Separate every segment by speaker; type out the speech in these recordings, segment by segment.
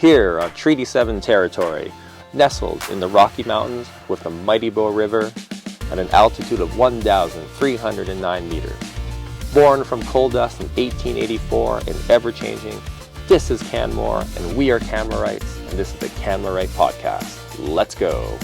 Speaker 1: Here on Treaty 7 territory, nestled in the Rocky Mountains with the mighty Bow River at an altitude of 1,309 meters. Born from coal dust in 1884 and ever-changing, this is Canmore, and we are Canmorites, and this is the Canmorite Podcast. Let's go!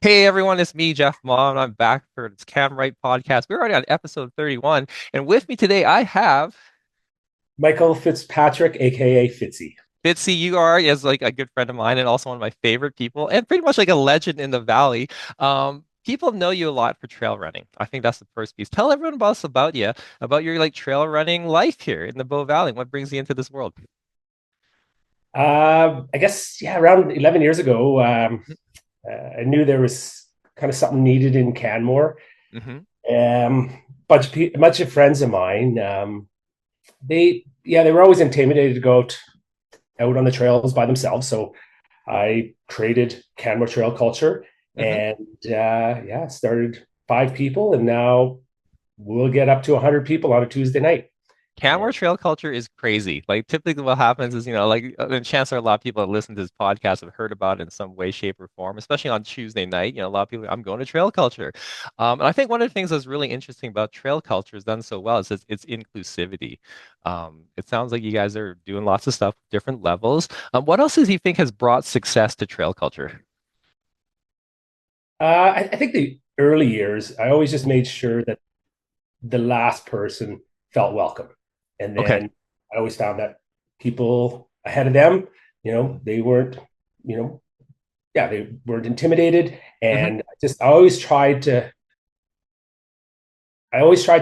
Speaker 1: Hey everyone, it's me, Jeff Ma, and I'm back for this Canmorite Podcast. We're already on episode 31, and with me today I have
Speaker 2: Michael Fitzpatrick, aka Fitzy.
Speaker 1: Fitzy. You are as like a good friend of mine and also one of my favorite people, and pretty much like a legend in the valley. People know you a lot for trail running. I think that's the first piece. Tell everyone about us, about you, about your like trail running life here in the Bow Valley. What brings you into this world?
Speaker 2: I guess, yeah, around 11 years ago, I knew there was kind of something needed in Canmore.
Speaker 1: Mm-hmm.
Speaker 2: Bunch of friends of mine, they were always intimidated to go out on the trails by themselves. So I created Canmore Trail Culture, and started 5 people, and now we'll get up to 100 people on a Tuesday night.
Speaker 1: Canmore Trail Culture is crazy. Like typically what happens is, like and chances are a lot of people that listen to this podcast have heard about it in some way, shape, or form, especially on Tuesday night. A lot of people, I'm going to trail culture. And I think one of the things that's really interesting about trail culture is done so well is its inclusivity. It sounds like you guys are doing lots of stuff, different levels. What else do you think has brought success to trail culture?
Speaker 2: I think the early years, I always just made sure that the last person felt welcome. And
Speaker 1: Okay.
Speaker 2: then I always found that people ahead of them, they weren't, they weren't intimidated.
Speaker 1: Hmm.
Speaker 2: And I always tried to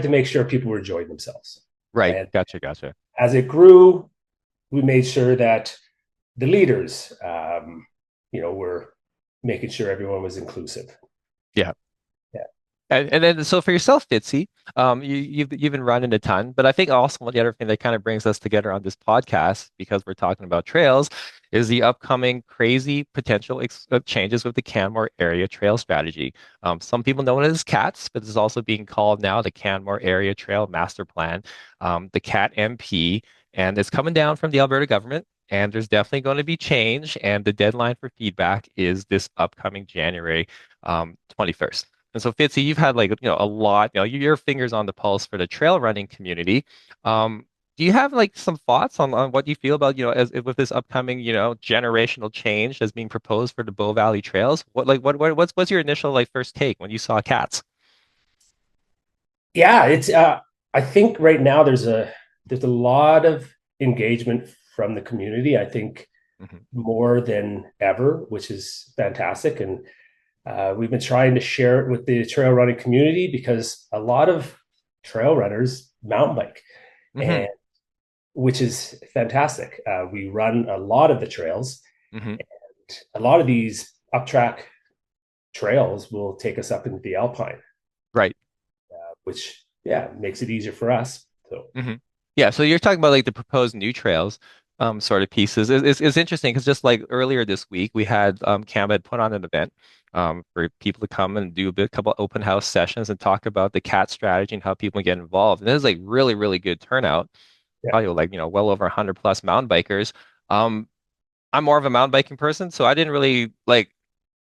Speaker 2: make sure people were enjoying themselves.
Speaker 1: Right.
Speaker 2: And
Speaker 1: Gotcha.
Speaker 2: as it grew, we made sure that the leaders, were making sure everyone was inclusive.
Speaker 1: Yeah.
Speaker 2: Yeah.
Speaker 1: And then, so for yourself, Fitzy, you've been running a ton, but I think also one the other thing that kind of brings us together on this podcast, because we're talking about trails, is the upcoming crazy potential changes with the Canmore Area Trail Strategy. Some people know it as CATS, but it's also being called now the Canmore Area Trail Master Plan, the CAT MP, and it's coming down from the Alberta Government. And there's definitely going to be change, and the deadline for feedback is this upcoming January 21st. And so, Fitzy, you've had like a lot, your fingers on the pulse for the trail running community. Do you have like some thoughts on what you feel about as with this upcoming generational change that's being proposed for the Bow Valley trails? What's your initial like first take when you saw cats?
Speaker 2: Yeah, it's I think right now there's a lot of engagement from the community. I think
Speaker 1: Hmm.
Speaker 2: more than ever, which is fantastic. And we've been trying to share it with the trail running community because a lot of trail runners mountain bike,
Speaker 1: Hmm.
Speaker 2: and which is fantastic. We run a lot of the trails.
Speaker 1: Hmm.
Speaker 2: A lot of these up track trails will take us up into the Alpine,
Speaker 1: Right.
Speaker 2: which makes it easier for us. So
Speaker 1: Hmm. Yeah, so you're talking about like the proposed new trails, sort of pieces. It's interesting because just like earlier this week, we had Cam had put on an event for people to come and do a couple open house sessions and talk about the cat strategy and how people get involved. And it was like really, really good turnout.
Speaker 2: yeah,
Speaker 1: Probably like well over 100 plus mountain bikers. Um, I'm more of a mountain biking person, so I didn't really like.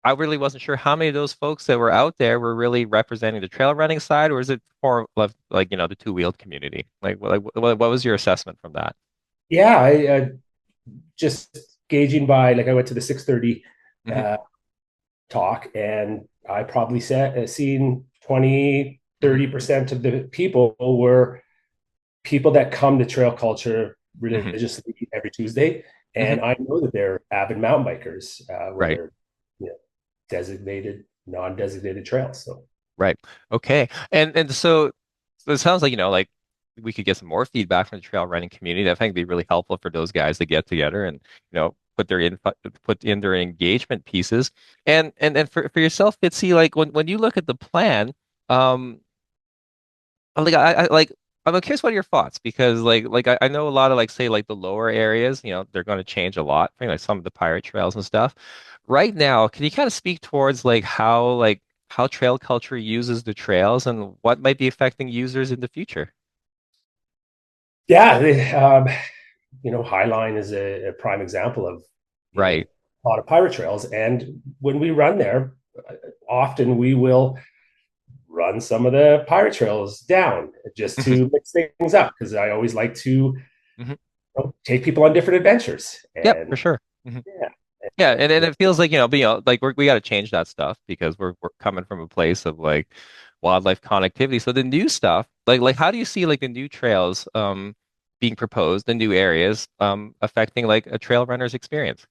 Speaker 1: I really wasn't sure how many of those folks that were out there were really representing the trail running side, or is it more of like the two-wheeled community? What was your assessment from that?
Speaker 2: yeah. I just gauging by, like, I went to the 6:30
Speaker 1: Hmm.
Speaker 2: uh, talk, and I probably seen 20,
Speaker 1: Hmm.
Speaker 2: 30% of the people were people that come to trail culture
Speaker 1: Hmm.
Speaker 2: religiously every Tuesday.
Speaker 1: Hmm.
Speaker 2: And I know that they're avid mountain bikers,
Speaker 1: Right,
Speaker 2: whether designated, non-designated trails. So
Speaker 1: right. Okay. And so it sounds like, like we could get some more feedback from the trail running community. I think it'd be really helpful for those guys to get together and, put in their engagement pieces. And for yourself, Fitzy, like when you look at the plan, um, I'm curious what are your thoughts because I know a lot of like say like the lower areas, they're going to change a lot, like some of the pirate trails and stuff. Right now, can you kind of speak towards like how trail culture uses the trails and what might be affecting users in the future.
Speaker 2: Yeah, Highline is a prime example of,
Speaker 1: Right.
Speaker 2: a lot of pirate trails. And when we run there, often we will run some of the pirate trails down just to mix things up because I always like to
Speaker 1: Mhm.
Speaker 2: take people on different adventures.
Speaker 1: Yep, for
Speaker 2: And
Speaker 1: sure. Mhm.
Speaker 2: yeah,
Speaker 1: Yeah,
Speaker 2: and,
Speaker 1: and it feels like, like we got to change that stuff because we're coming from a place of like wildlife connectivity. So the new stuff, like how do you see like the new trails being proposed, the new areas affecting like a trail runner's experience?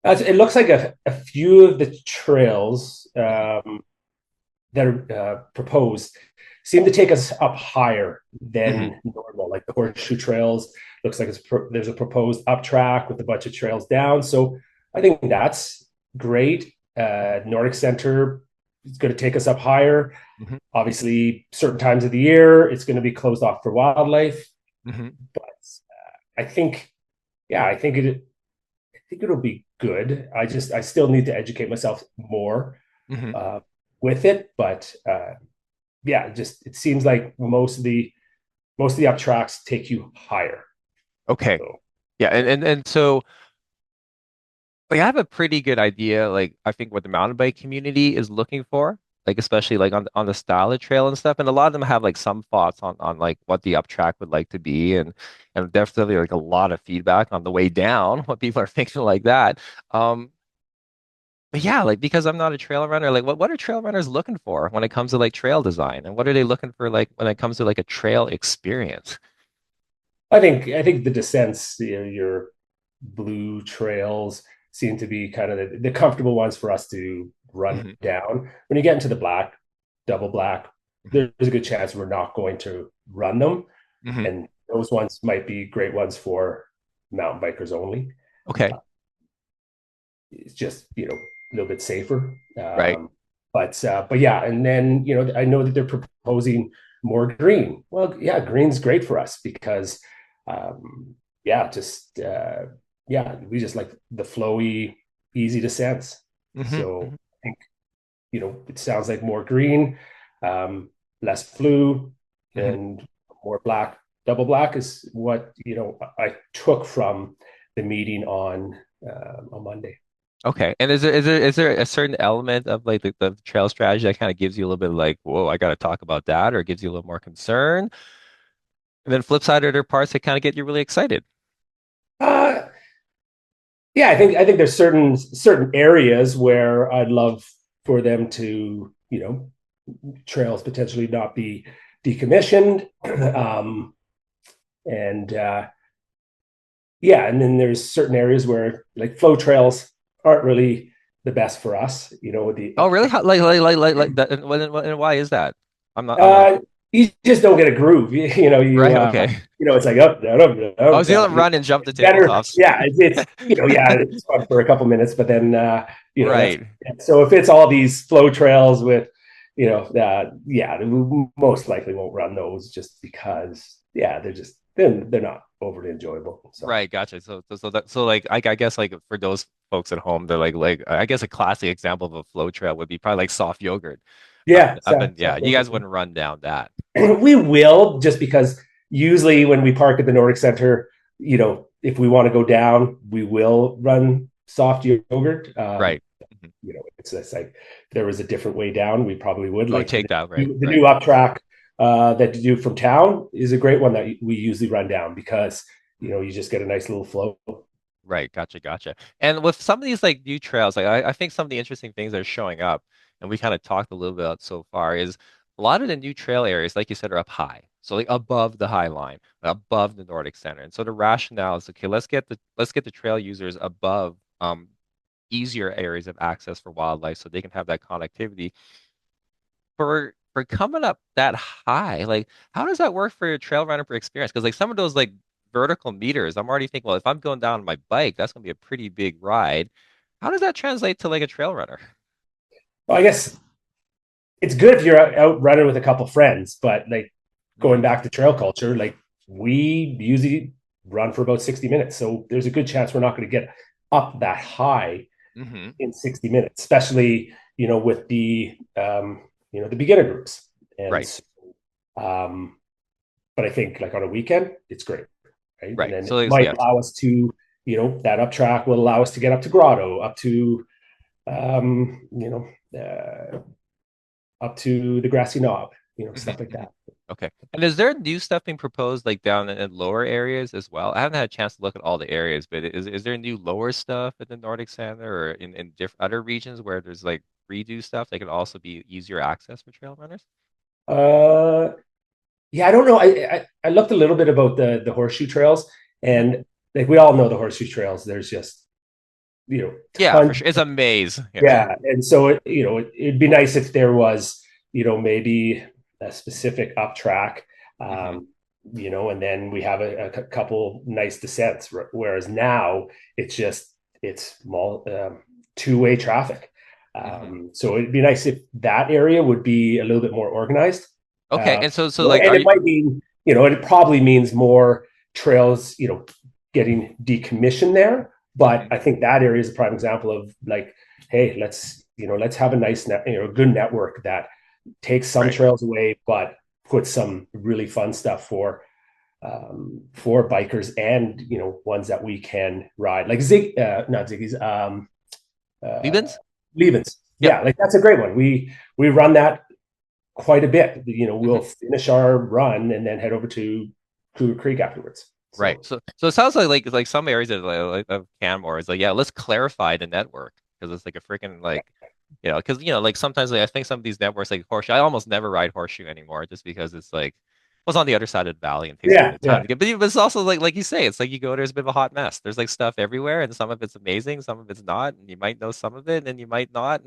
Speaker 2: it looks like a few of the trails
Speaker 1: Mhm.
Speaker 2: that are proposed seem to take us up higher
Speaker 1: Mhm.
Speaker 2: than normal. Like the horseshoe trails, looks like there's a proposed up track with a bunch of trails down. So I think that's great. Nordic Center is going to take us up higher.
Speaker 1: Mhm.
Speaker 2: Obviously, certain times of the year, it's going to be closed off for wildlife.
Speaker 1: Mhm.
Speaker 2: But I think, yeah, I think it'll be good. I still need to educate myself more
Speaker 1: Mhm.
Speaker 2: uh, with it, but yeah, just it seems like most of the up tracks take you higher.
Speaker 1: Okay.
Speaker 2: So
Speaker 1: Yeah, and so like I have a pretty good idea, like I think what the mountain bike community is looking for, like especially like on the style of trail and stuff. And a lot of them have like some thoughts on like what the up track would like to be, and definitely like a lot of feedback on the way down, what people are thinking like that. Um, but yeah, like because I'm not a trail runner, like what are trail runners looking for when it comes to like trail design, and what are they looking for like when it comes to like a trail experience?
Speaker 2: I think the descents, your blue trails seem to be kind of the comfortable ones for us to run
Speaker 1: Hmm.
Speaker 2: down. When you get into the black, double black,
Speaker 1: Hmm.
Speaker 2: there's a good chance we're not going to run them.
Speaker 1: Hmm.
Speaker 2: And those ones might be great ones for mountain bikers only.
Speaker 1: Okay,
Speaker 2: It's just, a little bit safer.
Speaker 1: right.
Speaker 2: But yeah, and then, I know that they're proposing more green. Well, yeah, green's great for us because, um, yeah, just, yeah, we just like the flowy, easy descents.
Speaker 1: Hmm.
Speaker 2: So
Speaker 1: Hmm.
Speaker 2: I think, it sounds like more green, less blue,
Speaker 1: Hmm.
Speaker 2: and more black. Double black is what, I took from the meeting on Monday.
Speaker 1: Okay. And is there a certain element of like the trail strategy that kind of gives you a little bit of like, whoa, I got to talk about that, or gives you a little more concern? And then flip side, are there parts that kind of get you really excited?
Speaker 2: Uh, yeah, I think there's certain areas where I'd love for them to, trails potentially not be decommissioned. And yeah, and then there's certain areas where like flow trails aren't really the best for us, with the
Speaker 1: Oh, really? How, like that? And why is that? I'm not
Speaker 2: you just don't get a groove.
Speaker 1: right. Okay.
Speaker 2: It's like up, down, up,
Speaker 1: I
Speaker 2: down,
Speaker 1: was gonna
Speaker 2: down.
Speaker 1: run and jump the
Speaker 2: Better,
Speaker 1: tabletops.
Speaker 2: yeah. Yeah, it's fun for a couple minutes, but then that's
Speaker 1: Right.
Speaker 2: so if it's all these flow trails with, yeah, we most likely won't run those just because, yeah, they're not overly enjoyable. So
Speaker 1: Right, gotcha. So like I guess like for those folks at home, they're like I guess a classic example of a flow trail would be probably like soft yogurt.
Speaker 2: yeah,
Speaker 1: Yeah, you guys wouldn't run down that.
Speaker 2: we will just because usually when we park at the Nordic Center, if we want to go down, we will run soft yogurt.
Speaker 1: Right. Mhm.
Speaker 2: It's like if there was a different way down, we probably would
Speaker 1: We would
Speaker 2: like
Speaker 1: take that, right,
Speaker 2: the
Speaker 1: right.
Speaker 2: new up track that you do from town is a great one that we usually run down because
Speaker 1: Mhm.
Speaker 2: you just get a nice little flow.
Speaker 1: Right, gotcha, gotcha. And with some of these like new trails, like I think some of the interesting things that are showing up, and we kind of talked a little bit about so far, is a lot of the new trail areas, like you said, are up high. So like above the high line, above the Nordic Center. And so the rationale is okay, let's get the trail users above easier areas of access for wildlife so they can have that connectivity. For coming up that high, like how does that work for your trail runner experience? Because like some of those like vertical meters, I'm already thinking, well, if I'm going down on my bike, that's gonna be a pretty big ride. How does that translate to like a trail runner?
Speaker 2: Well, I guess it's good if you're out running with a couple friends, but like going
Speaker 1: Hmm.
Speaker 2: back to trail culture, like we usually run for about 60 minutes. So there's a good chance we're not going to get up that high
Speaker 1: Hmm.
Speaker 2: in 60 minutes, especially, with the beginner groups. And
Speaker 1: Right.
Speaker 2: so, but I think like on a weekend, it's great, right? And
Speaker 1: Right.
Speaker 2: then
Speaker 1: So
Speaker 2: it
Speaker 1: it's,
Speaker 2: might
Speaker 1: yeah.
Speaker 2: allow us to, that up track will allow us to get up to Grotto, um, you know, uh, up to the Grassy Knob,
Speaker 1: Mhm,
Speaker 2: stuff like
Speaker 1: mhm.
Speaker 2: that.
Speaker 1: Okay. And is there new stuff being proposed like down in lower areas as well? I haven't had a chance to look at all the areas, but is there new lower stuff in the Nordic Center or in different other regions where there's like redo stuff that could also be easier access for trail runners?
Speaker 2: Uh, yeah, I don't know. I looked a little bit about the horseshoe trails,
Speaker 1: Hmm.
Speaker 2: and like we all know the horseshoe trails. There's just
Speaker 1: Yeah, for
Speaker 2: tons.
Speaker 1: sure. It's a maze. Yeah.
Speaker 2: Yeah, and so it'd be nice if there was maybe a specific up track,
Speaker 1: Hmm.
Speaker 2: and then we have a couple nice descents. Whereas now it's two-way traffic.
Speaker 1: Hmm.
Speaker 2: So it'd be nice if that area would be a little bit more organized.
Speaker 1: Okay.
Speaker 2: Uh,
Speaker 1: And so like
Speaker 2: and
Speaker 1: are
Speaker 2: it
Speaker 1: you
Speaker 2: might mean, it probably means more trails, getting decommissioned there. But
Speaker 1: Mhm.
Speaker 2: I think that area is a prime example of like, hey, let's have a nice good network that takes some
Speaker 1: Right.
Speaker 2: trails away, but puts some really fun stuff for bikers and ones that we can ride, like not Ziggy's, uh,
Speaker 1: Liebens?
Speaker 2: Levens.
Speaker 1: Yep.
Speaker 2: Yeah, like that's a great one. We run that quite a bit. We'll
Speaker 1: Hmm.
Speaker 2: finish our run and then head over to Cougar Creek afterwards.
Speaker 1: Right.
Speaker 2: So
Speaker 1: So it sounds like some areas of Canmore is like, yeah, let's clarify the network because it's like a freaking
Speaker 2: yeah,
Speaker 1: like, because like sometimes like, I think some of these networks like horseshoe, I almost never ride horseshoe anymore just because it's like, well, it's on the other side of the valley and takes a bit
Speaker 2: yeah,
Speaker 1: of time
Speaker 2: yeah,
Speaker 1: to get. But it's also like you say, it's like you go there's a bit of a hot mess. There's like stuff everywhere, and some of it's amazing, some of it's not, and you might know some of it, and you might not,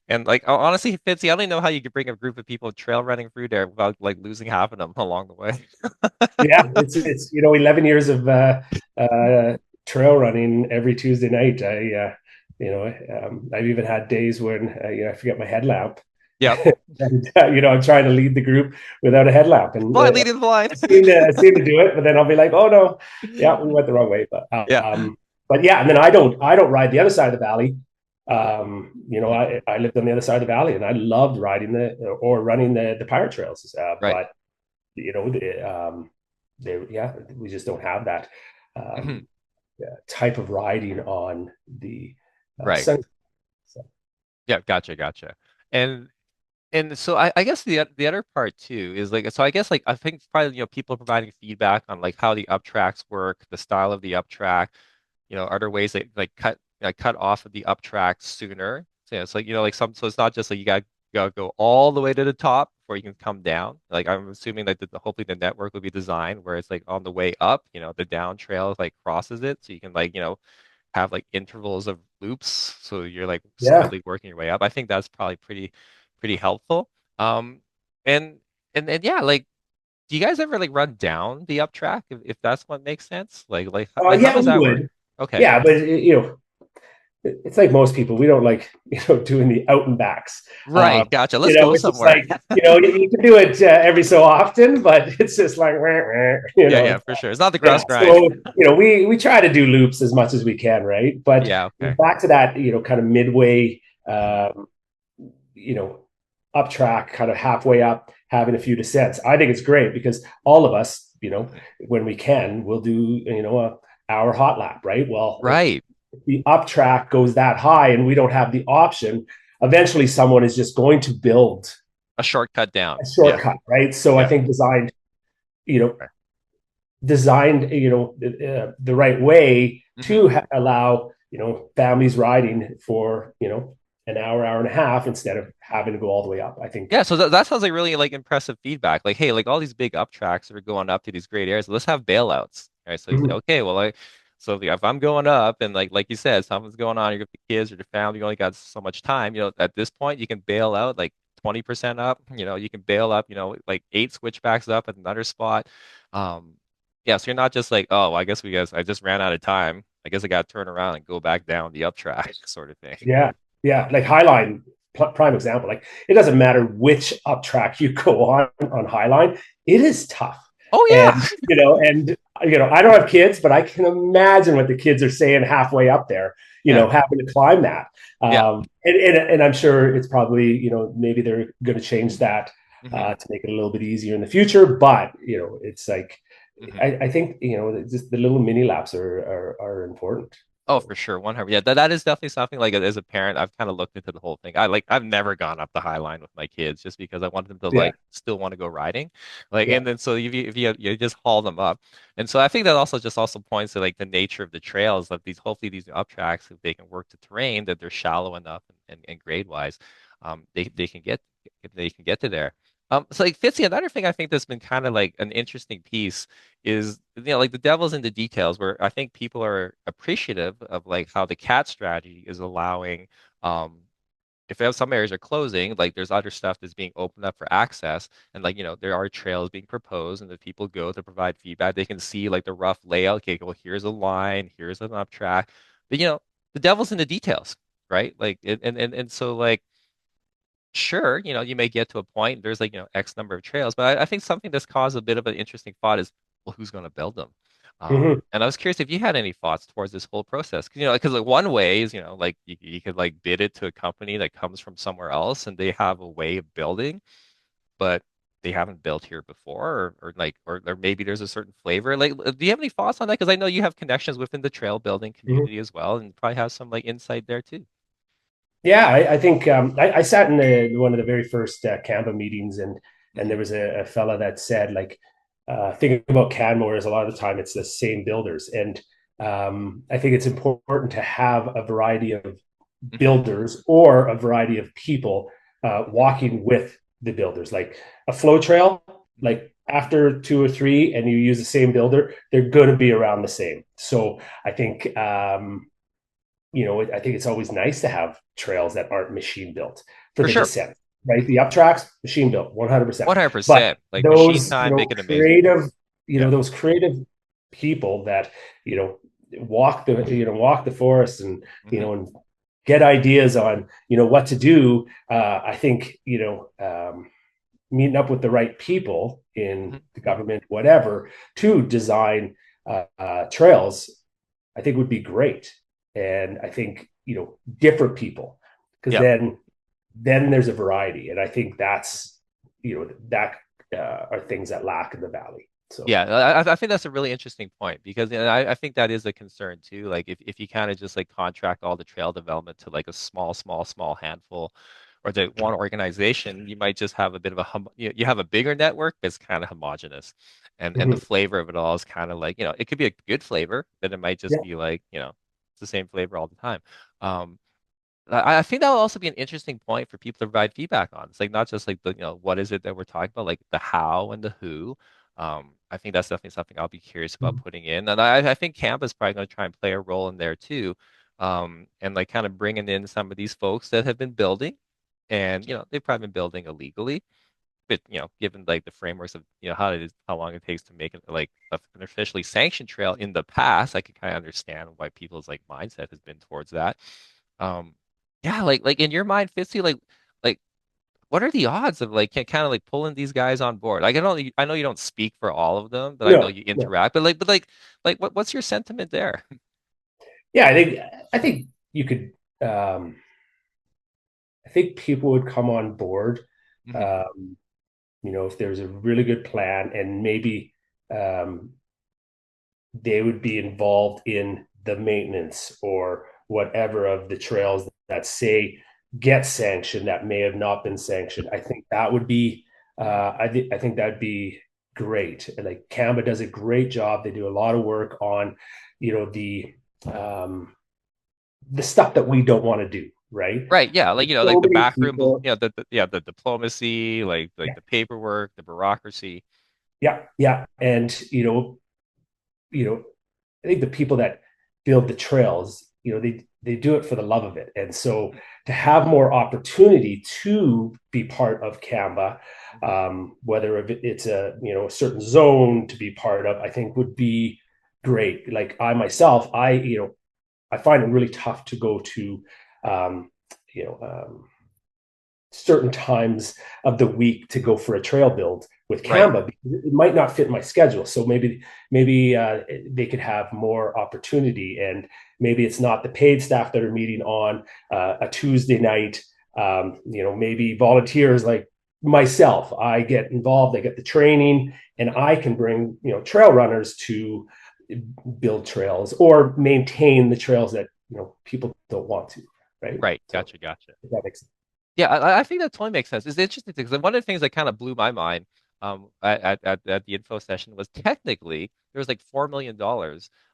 Speaker 1: and like honestly, Fitzy, I don't know how you could bring a group of people trail running through there without like losing half of them along the way.
Speaker 2: yeah. It's 11 years of trail running every Tuesday night. I've even had days when I forget my headlamp,
Speaker 1: Yep.
Speaker 2: and I'm trying to lead the group without a headlamp, and
Speaker 1: Blind leading the blind.
Speaker 2: I seem to do it, but then I'll be like, oh no, yeah, we went the wrong way.
Speaker 1: Yeah.
Speaker 2: But yeah, and then I don't ride the other side of the valley.
Speaker 1: Mhm.
Speaker 2: I lived on the other side of the valley, and I loved riding or running the pirate trails.
Speaker 1: Right.
Speaker 2: But you know, we just don't have that
Speaker 1: Mhm.
Speaker 2: um, type of riding on the
Speaker 1: Right.
Speaker 2: sun. So,
Speaker 1: Yeah. Gotcha. Gotcha. And so I guess the other part too is like so I guess like I think probably people providing feedback on like how the up tracks work, the style of the up track, are there ways that like cut off of the up tracks sooner? So yeah, it's like like some so it's not just like you gotta go all the way to the top before you can come down. Like I'm assuming that hopefully the network will be designed where it's like on the way up, the down trail like crosses it, so you can like have like intervals of loops, so you're like
Speaker 2: yeah.
Speaker 1: steadily working your way up. I think that's probably pretty helpful. Um, and and yeah, like, do you guys ever like run down the up track if that's what makes sense? Like how
Speaker 2: Yeah,
Speaker 1: does
Speaker 2: we
Speaker 1: that work?
Speaker 2: would.
Speaker 1: Okay.
Speaker 2: Yeah, but it's like most people. We don't like doing the out and backs.
Speaker 1: Right, gotcha. Let's go
Speaker 2: It's just
Speaker 1: somewhere.
Speaker 2: like you can do it every so often, but it's just like
Speaker 1: Yeah, yeah, for sure. It's not the
Speaker 2: yeah.
Speaker 1: grass grind.
Speaker 2: So we try to do loops as much as we can, right? But
Speaker 1: Yeah, okay.
Speaker 2: back to that, kind of midway, um, you know, up track, kind of halfway up, having a few descents. I think it's great because all of us,
Speaker 1: Mhm.
Speaker 2: when we can, we'll do a hour hot lap, right? Well, if
Speaker 1: Right.
Speaker 2: the up track goes that high and we don't have the option, eventually someone is just going to build
Speaker 1: A shortcut
Speaker 2: a
Speaker 1: down. Yeah,
Speaker 2: shortcut, right? So I
Speaker 1: yeah.
Speaker 2: think you know,
Speaker 1: Okay.
Speaker 2: the right way
Speaker 1: Hmm.
Speaker 2: to allow families riding for an hour and a half instead of having to go all the way up. I think.
Speaker 1: Yeah, so that sounds like really like impressive feedback. Like, hey, like all these big up tracks are going up to these great areas. Let's have bailouts. Right. So you say,
Speaker 2: Mhm.
Speaker 1: okay, well, so if I'm going up and like you said, something's going on, you're with the kids or the family, you only got so much time, at this point you can bail out like 20% up, you can bail up, like 8 switchbacks up at another spot. Um, yeah, so you're not just like, oh, well, I just ran out of time. I guess I got to turn around and go back down the up track sort of thing.
Speaker 2: Yeah, yeah, like Highline, prime example. Like it doesn't matter which up track you go on Highline, it is tough,
Speaker 1: Oh
Speaker 2: and
Speaker 1: yeah.
Speaker 2: and I don't have kids, but I can imagine what the kids are saying halfway up there,
Speaker 1: Yeah.
Speaker 2: having to climb that.
Speaker 1: Yeah.
Speaker 2: And I'm sure it's probably, maybe they're going to change that
Speaker 1: Hmm.
Speaker 2: to make it a little bit easier in the future. But, it's like,
Speaker 1: Hmm.
Speaker 2: I think, just the little mini laps are important.
Speaker 1: Oh,
Speaker 2: So,
Speaker 1: for sure. 100. Yeah, that is definitely something like as a parent, I've kind of looked into the whole thing. I've never gone up the High Line with my kids just because I want them to
Speaker 2: yeah,
Speaker 1: like still want to go riding. Like,
Speaker 2: yeah.
Speaker 1: and then so if you just haul them up. And so I think that also points to like the nature of the trails that hopefully these up tracks, if they can work the terrain, that they're shallow enough and grade wise, they can get to there. So like Fitzy, another thing I think that's been kind of like an interesting piece is like the devil's in the details where I think people are appreciative of like how the cat strategy is allowing um if some areas are closing, like there's other stuff that's being opened up for access and like there are trails being proposed and the people go to provide feedback. They can see like the rough layout. Okay, well here's a line, here's an up track. But the devil's in the details, right? Like and so like sure, you may get to a point, there's like, X number of trails, but I think something that's caused a bit of an interesting thought is, well, who's going to build them?
Speaker 2: Mhm.
Speaker 1: And I was curious if you had any thoughts towards this whole process. Because like one way is, like you could like bid it to a company that comes from somewhere else and they have a way of building, but they haven't built here before, or maybe there's a certain flavor. Like, do you have any thoughts on that? Because I know you have connections within the trail building
Speaker 2: Mhm.
Speaker 1: community as well, and probably have some like insight there too.
Speaker 2: Yeah, I think I sat in one of the very first Canva meetings, and
Speaker 1: Hmm.
Speaker 2: there was a fella that said like, thinking about Canmore is a lot of the time it's the same builders, and I think it's important to have a variety of
Speaker 1: Hmm.
Speaker 2: builders or a variety of people walking with the builders. Like a flow trail,
Speaker 1: Hmm.
Speaker 2: like after two or three, and you use the same builder, they're going to be around the same. So I think I think it's always nice to have trails that aren't machine built for
Speaker 1: For
Speaker 2: the
Speaker 1: sure.
Speaker 2: descent, right?
Speaker 1: Hmm.
Speaker 2: The up tracks, machine built, 100%. But
Speaker 1: 100%. Like machine
Speaker 2: those,
Speaker 1: time, make it amazing. Yeah.
Speaker 2: those creative people that, walk the forest and,
Speaker 1: Hmm.
Speaker 2: and get ideas on, what to do. I think, meeting up with the right people in
Speaker 1: Hmm.
Speaker 2: the government, whatever, to design trails, I think would be great. And I think, different people, because
Speaker 1: Yeah.
Speaker 2: then there's a variety. And I think that are things that lack in the valley. So,
Speaker 1: Yeah, I think that's a really interesting point because I think that is a concern too. Like if you kind of just like contract all the trail development to like a small handful or to one organization, you might just have a bit of you have a bigger network, but it's kind of homogenous. And the
Speaker 2: mhm.
Speaker 1: flavor of it all is kind of like, it could be a good flavor, but it might just
Speaker 2: Yeah.
Speaker 1: be like, it's the same flavor all the time. Um, I think that will also be an interesting point for people to provide feedback on. It's like not just like what is it that we're talking about, like the how and the who. I think that's definitely something I'll be curious about
Speaker 2: Mhm.
Speaker 1: putting in, and I think Camp is probably going to try and play a role in there too, and like kind of bringing in some of these folks that have been building, and they've probably been building illegally, but given like the frameworks of how long it takes to make it like an officially sanctioned trail in the past, I could kind of understand why people's like mindset has been towards that. Um, yeah, like in your mind, Fitzy, like what are the odds of like kind of like pulling these guys on board? Like I know you don't speak for all of them, but I know
Speaker 2: No,
Speaker 1: you
Speaker 2: no.
Speaker 1: interact. But like what's your sentiment there?
Speaker 2: Yeah, I think you could. Um, I think people would come on board.
Speaker 1: Hmm.
Speaker 2: Um, if there's a really good plan, and maybe um, they would be involved in the maintenance or whatever of the trails that say get sanctioned that may have not been sanctioned. I think that would be I think that'd be great. And like Canva does a great job. They do a lot of work on, you know, um the stuff that we don't want to do, right?
Speaker 1: Right, yeah, like like
Speaker 2: So
Speaker 1: the
Speaker 2: many
Speaker 1: backroom,
Speaker 2: people.
Speaker 1: the diplomacy, like
Speaker 2: Yeah,
Speaker 1: the paperwork, the bureaucracy.
Speaker 2: yeah, yeah. And I think the people that build the trails, they do it for the love of it. And so
Speaker 1: Hmm.
Speaker 2: to have more opportunity to be part of Canva,
Speaker 1: Hmm.
Speaker 2: whether it's a certain zone to be part of, I think would be great. Like I myself, I find it really tough to go to um, you know um, certain times of the week to go for a trail build with
Speaker 1: Right.
Speaker 2: Canva because it might not fit my schedule. So maybe they could have more opportunity, and maybe it's not the paid staff that are meeting on a Tuesday night. Maybe volunteers like myself, I get involved, I get the training, and I can bring trail runners to build trails or maintain the trails that people don't want to, right?
Speaker 1: Right.
Speaker 2: So
Speaker 1: Gotcha. Gotcha.
Speaker 2: if that makes sense.
Speaker 1: Yeah, I think that totally makes sense. It's interesting because one of the things that kind of blew my mind at the info session was technically there was like $4 million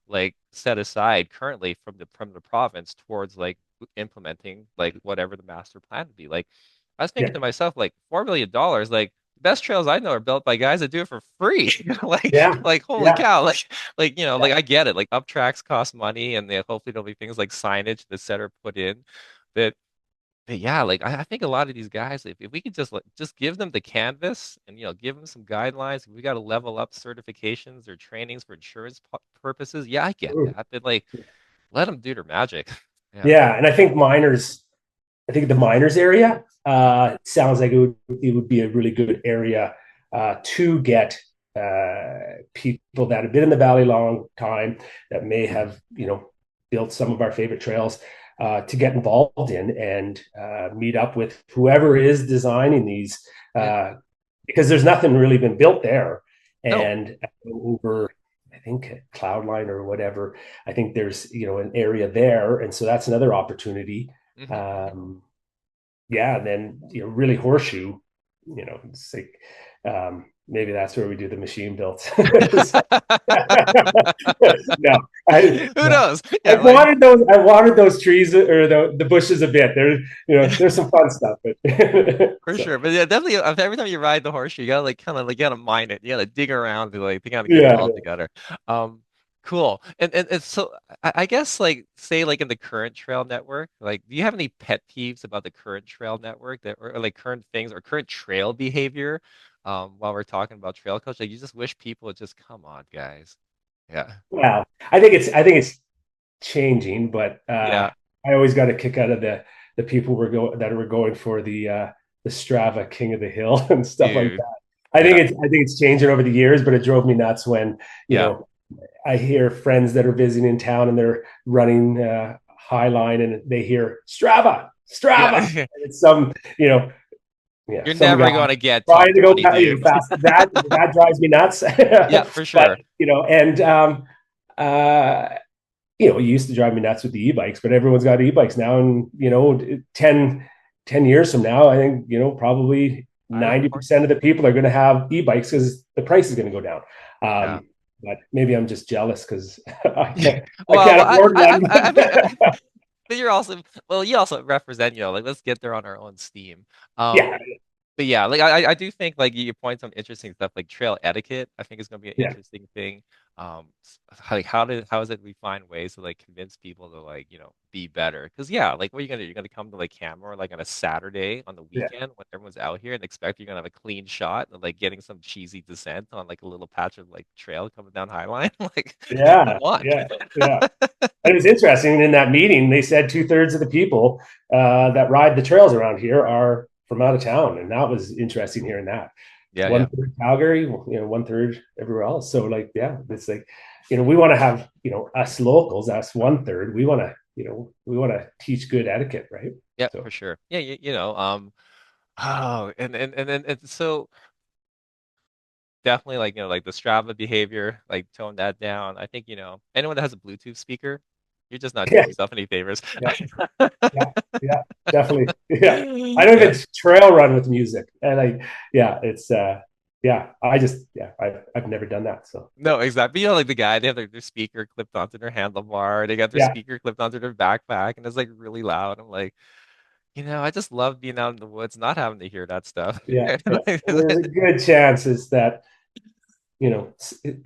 Speaker 1: like set aside currently from the province towards like implementing like whatever the master plan would be. Like I was thinking
Speaker 2: Yeah,
Speaker 1: to myself, like $4 million, like the best trails I know are built by guys that do it for free.
Speaker 2: yeah,
Speaker 1: Like holy
Speaker 2: yeah,
Speaker 1: cow, like
Speaker 2: yeah.
Speaker 1: I get it. Like up tracks cost money and hopefully there'll be things like signage the setter put in that but yeah, like I think a lot of these guys, if we could just give them the canvas and give them some guidelines, if we got to level up certifications or trainings for insurance purposes. Yeah, I get
Speaker 2: Mm.
Speaker 1: that, but like let them do their magic. Yeah.
Speaker 2: Yeah, and I think the miners area sounds like it would be a really good area to get people that have been in the valley a long time that may have built some of our favorite trails to get involved in and meet up with whoever is designing these
Speaker 1: Yeah.
Speaker 2: because there's nothing really been built there
Speaker 1: No.
Speaker 2: and over I think Cloudline or whatever. I think there's an area there, and so that's another opportunity.
Speaker 1: Hmm.
Speaker 2: Um, yeah, and then really horseshoe. It's like maybe that's where we do the machine built. No, I
Speaker 1: Who
Speaker 2: no.
Speaker 1: knows? Yeah,
Speaker 2: I wanted those trees or the bushes a bit. There's some fun stuff, but
Speaker 1: for
Speaker 2: so
Speaker 1: sure. But yeah, definitely every time you ride the horseshoe, you gotta like kind of like gotta mine it. You gotta dig around to like to kind of get it
Speaker 2: yeah,
Speaker 1: all together. Um, cool. And so I guess like say like in the current trail network, like do you have any pet peeves about the current trail network that or like current things or current trail behavior? While we're talking about trail culture, like, you just wish people would just come on, guys. Yeah.
Speaker 2: well, I think it's changing, but
Speaker 1: Yeah,
Speaker 2: I always got a kick out of the people that were going for the Strava King of the Hill and stuff like
Speaker 1: dude.
Speaker 2: that.
Speaker 1: Yeah.
Speaker 2: I think it's changing over the years, but it drove me nuts when you
Speaker 1: Yeah.
Speaker 2: know I hear friends that are visiting in town and they're running Highline and they hear Strava,
Speaker 1: Yeah.
Speaker 2: and it's
Speaker 1: You're
Speaker 2: some guy
Speaker 1: never going to get top
Speaker 2: trying to go
Speaker 1: 20, dude.
Speaker 2: fast. That drives me nuts.
Speaker 1: Yeah, for
Speaker 2: But
Speaker 1: sure.
Speaker 2: and uh, it used to drive me nuts with the e-bikes, but everyone's got e-bikes now. And, 10 years from now, I think, probably
Speaker 1: I don't know.
Speaker 2: 90% of the people are going to have e-bikes because the price is going to go down.
Speaker 1: Yeah.
Speaker 2: But maybe I'm just jealous because I
Speaker 1: Well,
Speaker 2: can't afford one.
Speaker 1: I mean, but you're also, well, you also represent, like, let's get there on our own steam.
Speaker 2: Yeah.
Speaker 1: Um, but yeah, like I do think like you point some interesting stuff like trail etiquette. I think is going to be an
Speaker 2: Yeah.
Speaker 1: interesting thing. Like how is it we find ways to like convince people to like be better? Because yeah, like what are you gonna do? You're gonna come to like Canmore like on a Saturday on the
Speaker 2: Yeah.
Speaker 1: weekend when everyone's out here and expect you're gonna have a clean shot and like getting some cheesy descent on like a little patch of like trail coming down Highline. Like, come
Speaker 2: Yeah.
Speaker 1: on.
Speaker 2: Yeah. Yeah. And it was interesting in that meeting, they said two-thirds of the people that ride the trails around here are from out of town. And that was interesting hearing that.
Speaker 1: Yeah,
Speaker 2: One
Speaker 1: yeah.
Speaker 2: third Calgary, one third everywhere else. So like, yeah, it's like, we want to have, us locals, us one third. We want to teach good etiquette, right?
Speaker 1: Yeah,
Speaker 2: So
Speaker 1: for sure. Yeah, oh, and so definitely like like the Strava behavior, like tone that down. I think anyone that has a Bluetooth speaker, you're just not doing
Speaker 2: yeah,
Speaker 1: yourself any favors.
Speaker 2: yeah, yeah, yeah, definitely. Yeah. I don't
Speaker 1: Yeah.
Speaker 2: even trail run with music. And yeah, it's I've never done that. So
Speaker 1: No, exactly. Like the guy, they have their speaker clipped onto their handlebar, they got their
Speaker 2: yeah,
Speaker 1: speaker clipped onto their backpack, and it's like really loud. I'm like, I just love being out in the woods, not having to hear that stuff.
Speaker 2: yeah, yeah. There's a good chance is that,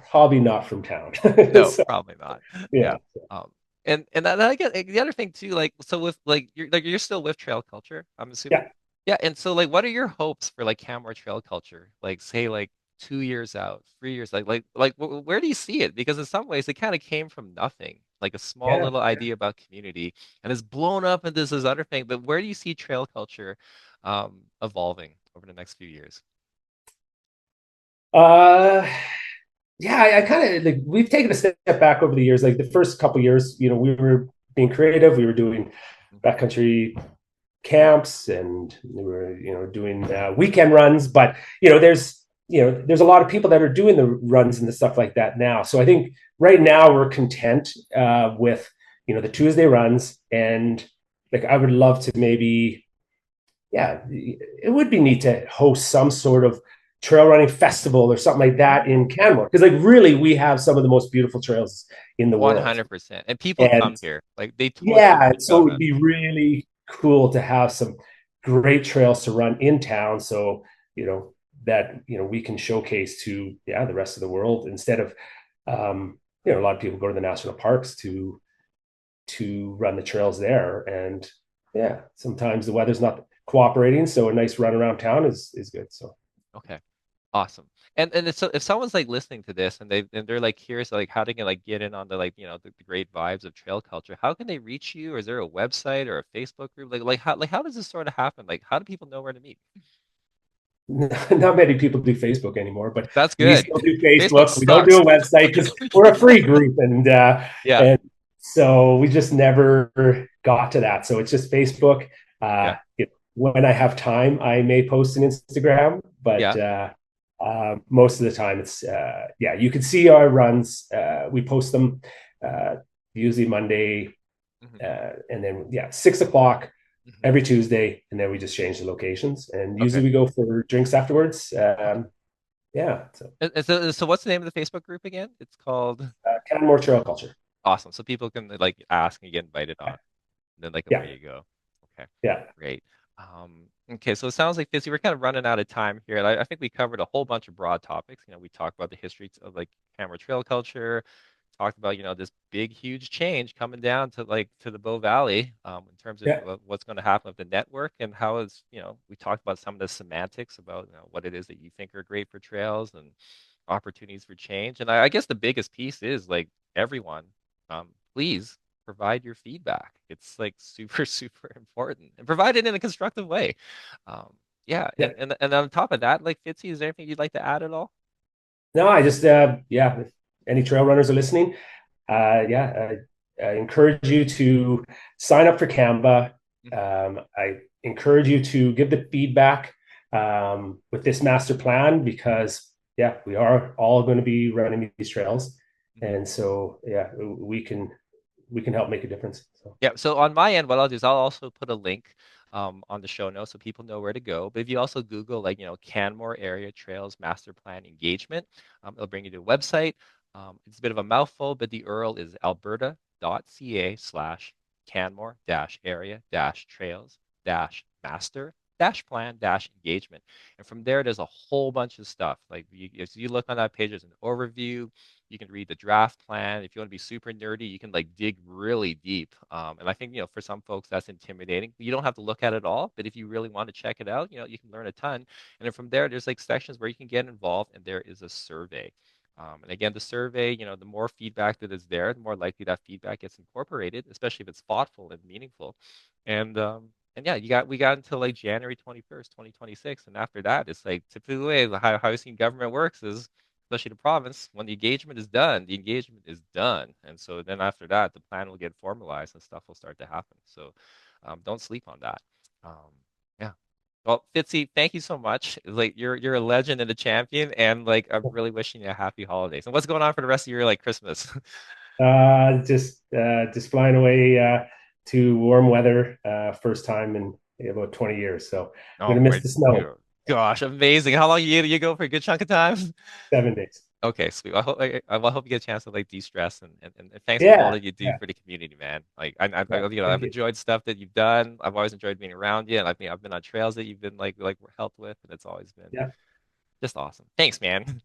Speaker 2: probably not from town.
Speaker 1: No,
Speaker 2: So
Speaker 1: probably not.
Speaker 2: yeah.
Speaker 1: Yeah. Um, and then I get the other thing too, like so with like you're still with trail culture, I'm assuming.
Speaker 2: Yeah.
Speaker 1: Yeah, and so like what are your hopes for like Canmore Trail Culture? Like say like 2 years out, 3 years, where do you see it? Because in some ways it kind of came from nothing, like a small
Speaker 2: Yeah.
Speaker 1: little idea about community, and it's blown up into this other thing. But where do you see trail culture evolving over the next few years?
Speaker 2: Uh, yeah, I kind of like we've taken a step back over the years. Like the first couple years, we were being creative. We were doing
Speaker 1: Mhm.
Speaker 2: backcountry camps, and we were, doing weekend runs. But there's a lot of people that are doing the runs and the stuff like that now. So I think right now we're content with the Tuesday runs, and like I would love to maybe, yeah, it would be neat to host some sort of trail running festival or something like that in Canmore, because like really we have some of the most beautiful trails in the world.
Speaker 1: 100%. And people
Speaker 2: And
Speaker 1: come here. Like they tour the
Speaker 2: yeah,
Speaker 1: Alberta
Speaker 2: so it would
Speaker 1: Government.
Speaker 2: be really cool to have some great trails to run in town. So, that, we can showcase to, yeah, the rest of the world, instead of, a lot of people go to the national parks to run the trails there. And yeah, sometimes the weather's not cooperating. So a nice run around town is good. So
Speaker 1: Okay. Awesome. So if someone's like listening to this and they're like curious like how they can like get in on the like the great vibes of trail culture, how can they reach you? Or is there a website or a Facebook group? Like how does this sort of happen? Like how do people know where to meet?
Speaker 2: not many people do Facebook anymore, but
Speaker 1: That's
Speaker 2: we
Speaker 1: good.
Speaker 2: still do
Speaker 1: Facebook
Speaker 2: Facebook. We don't do
Speaker 1: sucks.
Speaker 2: a website because we're a free group, and
Speaker 1: Yeah.
Speaker 2: and so we just never got to that. So it's just Facebook.
Speaker 1: Yeah.
Speaker 2: When I have time, I may post an Instagram, but
Speaker 1: Yeah.
Speaker 2: most of the time it's yeah. You can see our runs. We post them uh, usually Monday,
Speaker 1: Hmm.
Speaker 2: and then yeah, 6 o'clock
Speaker 1: Hmm.
Speaker 2: every Tuesday, and then we just change the locations. And
Speaker 1: Okay.
Speaker 2: usually we go for drinks afterwards.
Speaker 1: Okay.
Speaker 2: Yeah, so
Speaker 1: And so what's the name of the Facebook group again? It's called
Speaker 2: Canmore Trail Culture.
Speaker 1: Awesome. So people can like ask and get invited on. And then like away
Speaker 2: Yeah,
Speaker 1: you go. Okay.
Speaker 2: yeah,
Speaker 1: Great. Okay, so it sounds like Fitzy, we're kind of running out of time here. And I think we covered a whole bunch of broad topics. We talked about the history of like Canmore Trail culture, talked about, this big, huge change coming down to like to the Bow Valley, in terms of
Speaker 2: yeah,
Speaker 1: what's going to happen with the network and how is, we talked about some of the semantics about, what it is that you think are great for trails and opportunities for change. And I guess the biggest piece is like everyone, please provide your feedback. It's like super, super important and provide it in a constructive way. Um, yeah.
Speaker 2: yeah.
Speaker 1: And on top of that, like Fitzy, is there anything you'd like to add at all?
Speaker 2: No, I just yeah. If any trail runners are listening, yeah, I encourage you to sign up for Canva.
Speaker 1: Hmm.
Speaker 2: I encourage you to give the feedback with this master plan, because yeah, we are all going to be running these trails,
Speaker 1: Hmm.
Speaker 2: and so yeah, we can help make a difference. So
Speaker 1: Yeah. So on my end, what I'll do is I'll also put a link on the show notes so people know where to go. But if you also Google like, Canmore Area Trails Master Plan Engagement, it'll bring you to a website. It's a bit of a mouthful, but the URL is alberta.ca/Canmore-area-trails-master-plan-engagement. And from there, there's a whole bunch of stuff. Like if you look on that page, there's an overview. You can read the draft plan. If you want to be super nerdy, you can like dig really deep. And I think, for some folks that's intimidating. You don't have to look at it all, but if you really want to check it out, you can learn a ton. And then from there, there's like sections where you can get involved, and there is a survey. And again, the survey, the more feedback that is there, the more likely that feedback gets incorporated, especially if it's thoughtful and meaningful. And yeah, we got until like January 21st, 2026. And after that, it's like typically the way how I've seen government works is, especially the province, when the engagement is done, the engagement is done. And so then after that, the plan will get formalized and stuff will start to happen. So don't sleep on that. Um, yeah. Well, Fitzy, thank you so much. Like you're a legend and a champion, and like I'm really wishing you a happy holidays. And what's going on for the rest of your like Christmas?
Speaker 2: just flying away to warm weather, first time in about 20 years. So I'm
Speaker 1: Oh
Speaker 2: gonna miss
Speaker 1: my
Speaker 2: the snow.
Speaker 1: gosh, amazing! How long you go for a good chunk of time?
Speaker 2: 7 days.
Speaker 1: Okay, sweet. I hope you get a chance to like de-stress and thanks for all
Speaker 2: Yeah,
Speaker 1: that you do
Speaker 2: yeah,
Speaker 1: for the community, man. Like I
Speaker 2: yeah. Thank
Speaker 1: I've
Speaker 2: you.
Speaker 1: enjoyed stuff that you've done. I've always enjoyed being around you, and I've been on trails that you've been like helped with, and it's always been
Speaker 2: Yeah.
Speaker 1: just awesome. Thanks, man.